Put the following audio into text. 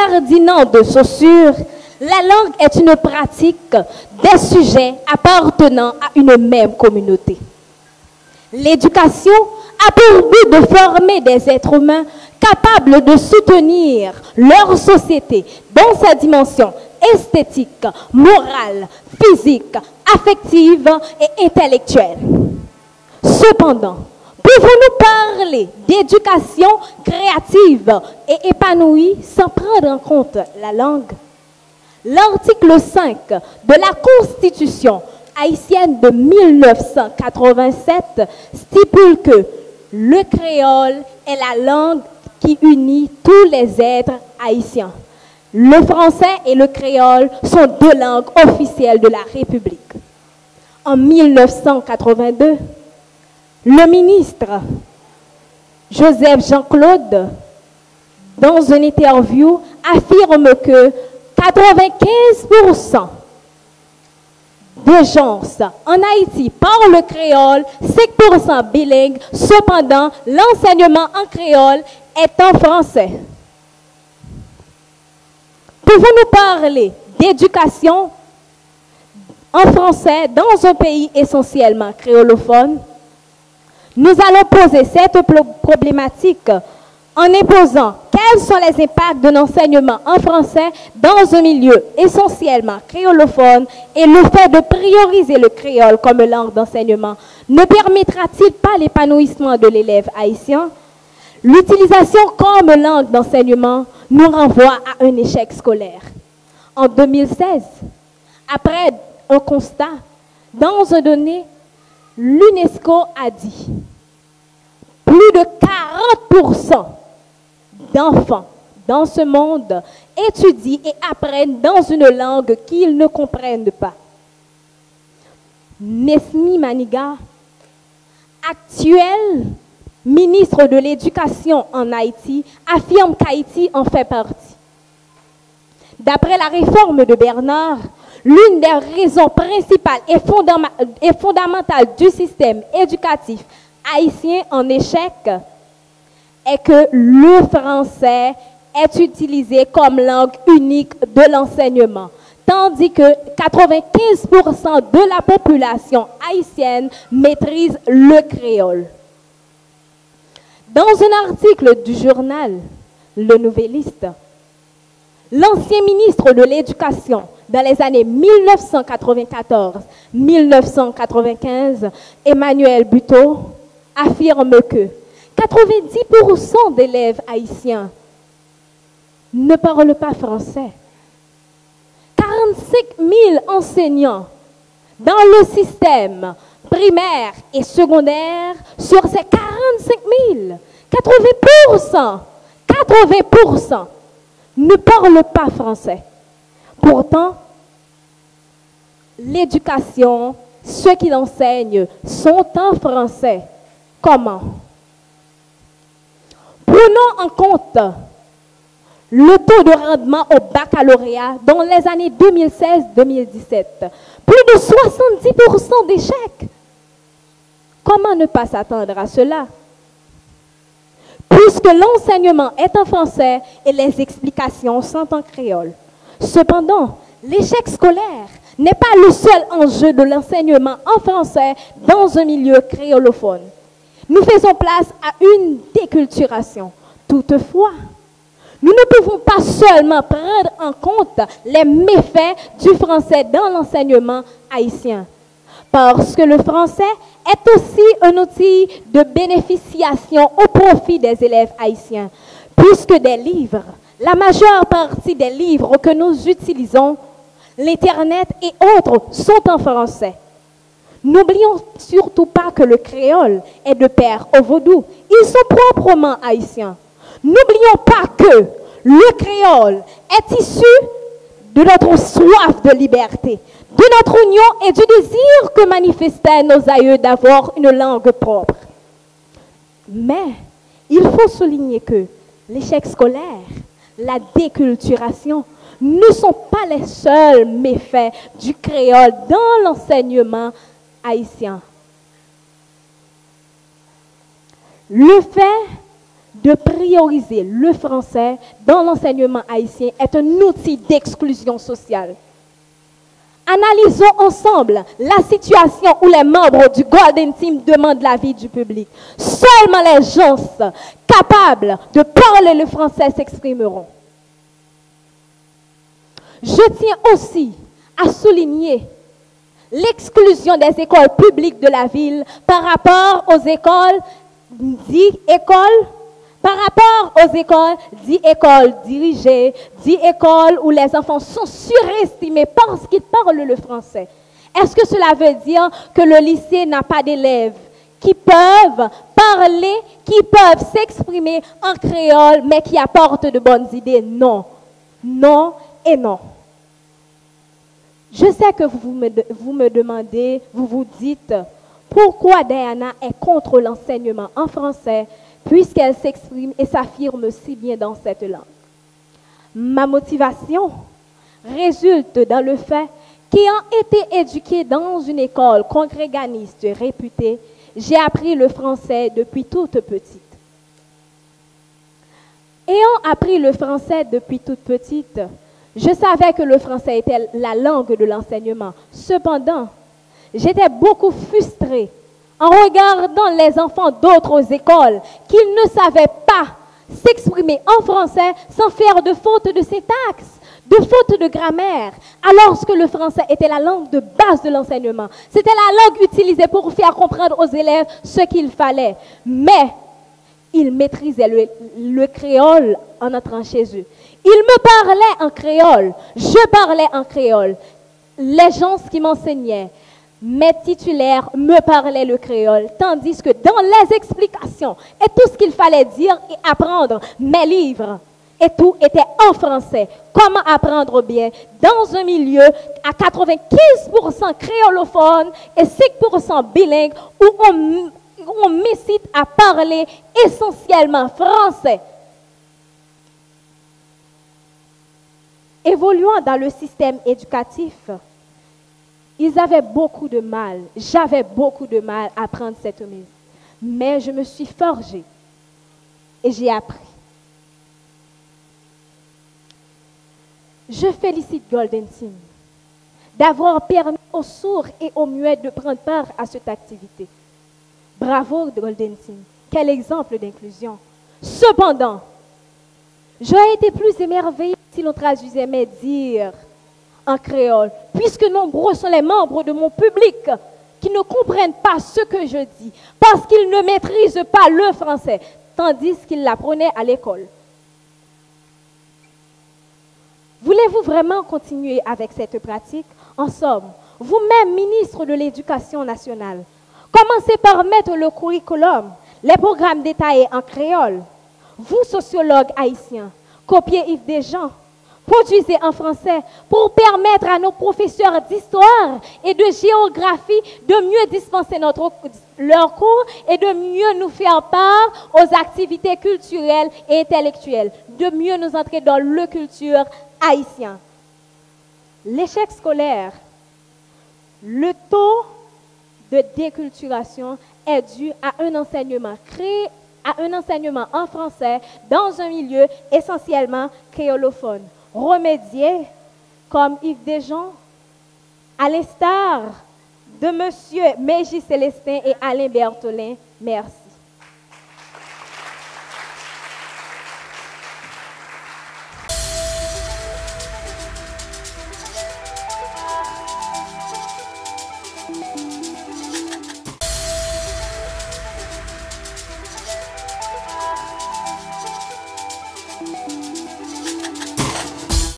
incardinant de Saussure, la langue est une pratique des sujets appartenant à une même communauté. L'éducation a pour but de former des êtres humains capables de soutenir leur société dans sa dimension esthétique, morale, physique, affective et intellectuelle. Cependant, pouvons-nous parler d'éducation créative et épanouie sans prendre en compte la langue? L'article 5 de la Constitution haïtienne de 1987 stipule que le créole est la langue qui unit tous les êtres haïtiens. Le français et le créole sont deux langues officielles de la République. En 1982, le ministre Joseph Jean-Claude, dans une interview, affirme que 95% des gens en Haïti parlent le créole, 5% bilingue. Cependant, l'enseignement en créole est en français. Pouvons-nous parler d'éducation en français dans un pays essentiellement créolophone? Nous allons poser cette problématique en imposant quels sont les impacts de l'enseignement en français dans un milieu essentiellement créolophone et le fait de prioriser le créole comme langue d'enseignement ne permettra-t-il pas l'épanouissement de l'élève haïtien? L'utilisation comme langue d'enseignement nous renvoie à un échec scolaire. En 2016, après un constat, dans un donné, l'UNESCO a dit plus de 40% d'enfants dans ce monde étudient et apprennent dans une langue qu'ils ne comprennent pas. Nesmi Maniga, actuel ministre de l'Éducation en Haïti, affirme qu'Haïti en fait partie. D'après la réforme de Bernard, l'une des raisons principales et fondamentales du système éducatif haïtien en échec est que le français est utilisé comme langue unique de l'enseignement, tandis que 95% de la population haïtienne maîtrise le créole. Dans un article du journal Le Nouvelliste, l'ancien ministre de l'Éducation dans les années 1994-1995, Emmanuel Buteau, affirme que 90% d'élèves haïtiens ne parlent pas français. 45 000 enseignants dans le système primaire et secondaire sur ces 45 000, 80% ne parlent pas français. Pourtant, l'éducation, ceux qui l'enseignent sont en français. Comment? Prenons en compte le taux de rendement au baccalauréat dans les années 2016-2017. Plus de 70% d'échecs. Comment ne pas s'attendre à cela? Puisque l'enseignement est en français et les explications sont en créole. Cependant, l'échec scolaire n'est pas le seul enjeu de l'enseignement en français dans un milieu créolophone. Nous faisons place à une déculturation. Toutefois, nous ne pouvons pas seulement prendre en compte les méfaits du français dans l'enseignement haïtien, parce que le français est aussi un outil de bénéficiation au profit des élèves haïtiens, puisque des livres, la majeure partie des livres que nous utilisons, l'Internet et autres, sont en français. N'oublions surtout pas que le créole est de père au vaudou. Ils sont proprement haïtiens. N'oublions pas que le créole est issu de notre soif de liberté, de notre union et du désir que manifestaient nos aïeux d'avoir une langue propre. Mais il faut souligner que l'échec scolaire, la déculturation, ne sont pas les seuls méfaits du créole dans l'enseignement haïtien. Le fait de prioriser le français dans l'enseignement haïtien est un outil d'exclusion sociale. Analysons ensemble la situation où les membres du Golden Team demandent l'avis du public. Seulement les gens capables de parler le français s'exprimeront. Je tiens aussi à souligner l'exclusion des écoles publiques de la ville par rapport aux écoles dirigées, dites écoles où les enfants sont surestimés parce qu'ils parlent le français. Est-ce que cela veut dire que le lycée n'a pas d'élèves qui peuvent parler, qui peuvent s'exprimer en créole, mais qui apportent de bonnes idées? Non. Non et non. Je sais que vous me demandez, vous vous dites, pourquoi Diana est contre l'enseignement en français, puisqu'elle s'exprime et s'affirme si bien dans cette langue. Ma motivation résulte dans le fait qu'ayant été éduquée dans une école congréganiste réputée, j'ai appris le français depuis toute petite. Ayant appris le français depuis toute petite, je savais que le français était la langue de l'enseignement. Cependant, j'étais beaucoup frustrée en regardant les enfants d'autres écoles qui ne savaient pas s'exprimer en français sans faire de faute de syntaxe, de faute de grammaire, alors que le français était la langue de base de l'enseignement. C'était la langue utilisée pour faire comprendre aux élèves ce qu'il fallait. Mais ils maîtrisaient le créole en entrant chez eux. Ils me parlaient en créole, je parlais en créole. Les gens qui m'enseignaient, mes titulaires me parlaient le créole, tandis que dans les explications et tout ce qu'il fallait dire et apprendre, mes livres et tout était en français. Comment apprendre bien dans un milieu à 95% créolophone et 5% bilingue où on m'incite à parler essentiellement français. Évoluant dans le système éducatif, ils avaient beaucoup de mal, j'avais beaucoup de mal à prendre cette mise. Mais je me suis forgée et j'ai appris. Je félicite Golden Team d'avoir permis aux sourds et aux muets de prendre part à cette activité. Bravo Golden Team, quel exemple d'inclusion. Cependant, j'aurais été plus émerveillée si l'on traduisait mes dires en créole, puisque nombreux sont les membres de mon public qui ne comprennent pas ce que je dis, parce qu'ils ne maîtrisent pas le français, tandis qu'ils l'apprenaient à l'école. Voulez-vous vraiment continuer avec cette pratique? En somme, vous-même, ministre de l'Éducation nationale, commencez par mettre le curriculum, les programmes détaillés en créole. Vous, sociologues haïtiens, copiez Yves Desjans, produisez en français pour permettre à nos professeurs d'histoire et de géographie de mieux dispenser leur cours et de mieux nous faire part aux activités culturelles et intellectuelles, de mieux nous entrer dans le culture haïtien. L'échec scolaire, le taux de déculturation est dû à un enseignement en français dans un milieu essentiellement créolophone. Remédier, comme Yves Desjans, à l'instar de M. Mégis Célestin et Alain Bertholin. Merci.